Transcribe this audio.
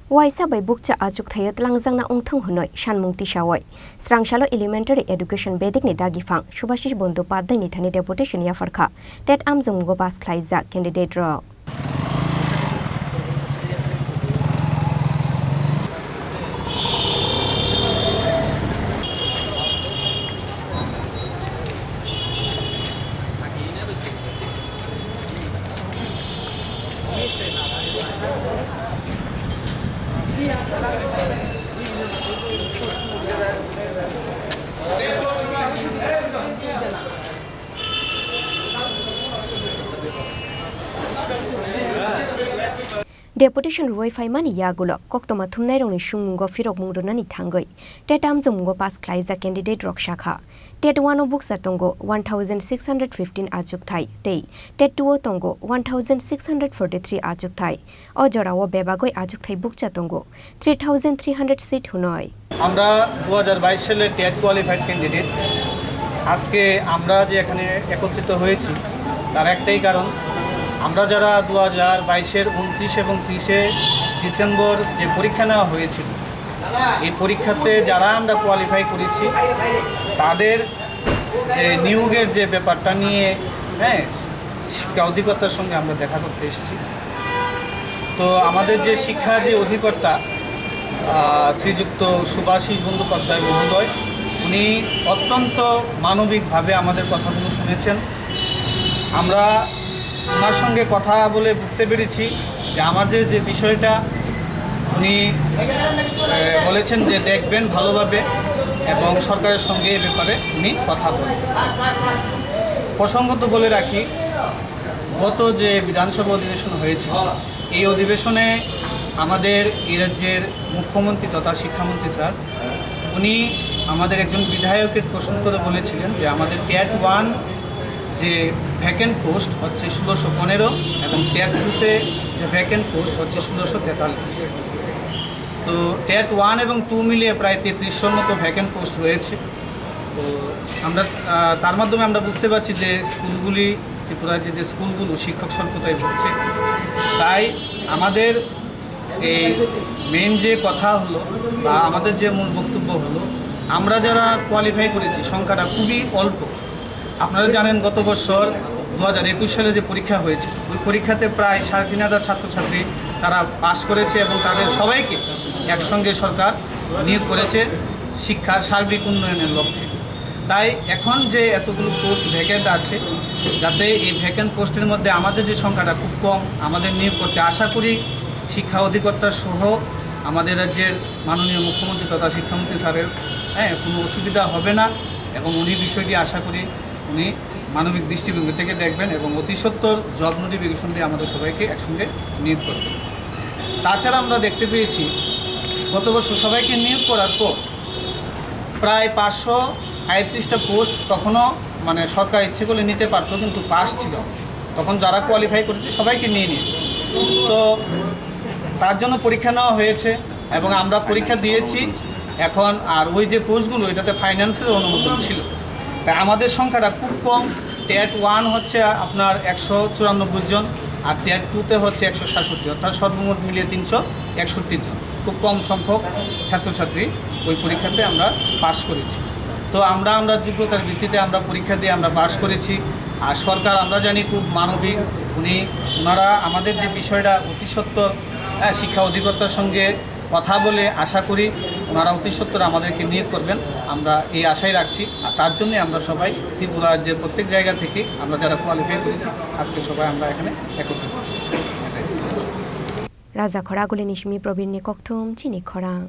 Waisa by Bukcha Ajuk Thayat Langzangna Ongthang Hunoi, Shanmung Tishawai, Srangsalo Elementary Education Bedik ni Dagifang, Shubashish Bondu Padai ni Thani Deputation Yapharkha, TET Amjokmungo Khlaijak CanditateRok. Deputation Wi-Fi mani yagulok koktoma thumnai rongni shungmungo firok mungronani thangoi TET Amjokmungo Khlaijak CanditateRok shakha TET 1 book satongo 1615 ajuk thai tei TET 2 tongo 1643 ajuk thai ojorawo bebagoi ajuk thai book chatongo 3300 seat hunoi আমরা 2022 সালে TET qualified candidate আজকে আমরা যে এখানে একত্রিত হয়েছি তার একটাই কারণ আমরা যারা 2022 এর 29 এবং 30 ডিসেম্বর যে পরীক্ষা নেওয়া হয়েছিল এই পরীক্ষাতে যারা আমরা কোয়ালিফাই করেছি তাদের যে নিয়োগের যে ব্যাপারটা নিয়ে শিক্ষা অধিকর্তার সঙ্গে আমরা দেখা করতে এসেছি তো আমাদের যে শিক্ষা যে অধিকর্তা শ্রীযুক্ত সুভাষিস বন্দ্যোপাধ্যায় মহোদয় উনি অত্যন্ত মানবিকভাবে আমাদের কথাগুলো শুনেছেন আমরা ওনার সঙ্গে কথা বলে বুঝতে পেরেছি যে আমাদের যে বিষয়টা উনি বলেছেন যে দেখবেন ভালোভাবে এবং সরকারের সঙ্গে এ ব্যাপারে উনি কথা বলেন প্রসঙ্গত বলে রাখি গত যে বিধানসভা অধিবেশন হয়েছে এই অধিবেশনে আমাদের এই রাজ্যের মুখ্যমন্ত্রী তথা শিক্ষামন্ত্রী স্যার উনি আমাদের একজন বিধায়কের প্রশ্ন করে বলেছিলেন যে আমাদের টেট 1 যে ভ্যাকেন্ট পোস্ট হচ্ছে 1615 এবং টেট 2-তে যে ভ্যাকেন্ট পোস্ট হচ্ছে 1643 তো টেট 1 এবং 2 মিলিয়ে প্রায় 3300-এর মতো ভ্যাকেন্ট পোস্ট রয়েছে তো আমরা তার মাধ্যমে আমরা বুঝতে পারছি যে স্কুলগুলি ত্রিপুরার যে স্কুলগুলো শিক্ষক স্বল্পতায় ভুগছে তাই আমাদের এই মেন যে কথা হলো বা আমাদের যে মূল বক্তব্য হলো আমরা যারা কোয়ালিফাই করেছি সংখ্যাটা খুবই অল্প আপনারা জানেন গত বছর 2021 সালে যে পরীক্ষা হয়েছে ওই পরীক্ষাতে প্রায় 3500 ছাত্রছাত্রী তারা পাস করেছে এবং তাদের সবাইকে একসঙ্গে সরকার নিয়োগ করেছে শিক্ষার সার্বিক উন্নয়নের লক্ষ্যে তাই এখন যে এতগুলো পোস্ট ভ্যাকেন্ট আছে যাতে এই ভ্যাকেন্ট পোস্টের মধ্যে আমাদের যে সংখ্যাটা খুব কম আমাদের নিয়োগ করতে আশা করি শিক্ষা অধিকর্তা সহ আমাদের রাজ্যের মাননীয় মুখ্যমন্ত্রী তথা শিক্ষামন্ত্রী স্যারের কোনো অসুবিধা হবে না এবং উনি বিষয়টি আশা করি উনি মানবিক দৃষ্টিভঙ্গি থেকে দেখবেন এবং অতি সত্বর জব নোটিফিকেশন দিয়ে আমাদের সবাইকে একসঙ্গে নিয়োগ করবেন তাছাড়া আমরা দেখতে পেয়েছি গত বছর সবাইকে নিয়োগ করার পর প্রায় 538টা পোস্ট তখনও মানে সরকার ইচ্ছে করলে নিতে পারতো কিন্তু পাস ছিল তখন যারা কোয়ালিফাই করেছে সবাইকে নিয়ে নিয়েছে তো তার জন্য পরীক্ষা নেওয়া হয়েছে এবং আমরা পরীক্ষা দিয়েছি এখন আর ওই যে পোস্টগুলো এটাতে ফাইন্যান্সের অনুমোদন ছিল তাই আমাদের সংখ্যাটা খুব কম টেট 1 হচ্ছে আপনার 194 জন আর টেট 2-তে হচ্ছে 167 অর্থাৎ সর্বমোট মিলিয়ে 361 জন খুব কম সংখ্যক ছাত্রছাত্রী ওই পরীক্ষাতে আমরা পাস করেছি তো আমরা যোগ্যতার ভিত্তিতে আমরা পরীক্ষা দিয়ে আমরা পাস করেছি আর সরকার আমরা জানি খুব মানবিক ওনারা আমাদের যে বিষয়টা অতি সত্বর শিক্ষা অধিকর্তার সঙ্গে কথা বলে আশা করি ওনারা অতি সত্বর আমাদেরকে নিয়োগ করবেন আমরা এই আশাই রাখছি আর তার জন্যই আমরা সবাই ত্রিপুরা রাজ্যের প্রত্যেক জায়গা থেকে আমরা যারা কোয়ালিফাই করেছি আজকে সবাই আমরা এখানে একত্রিত হয়েছি রাজা খরাগুলি নিশমি প্রবীণ নিকথম চিনি খরাং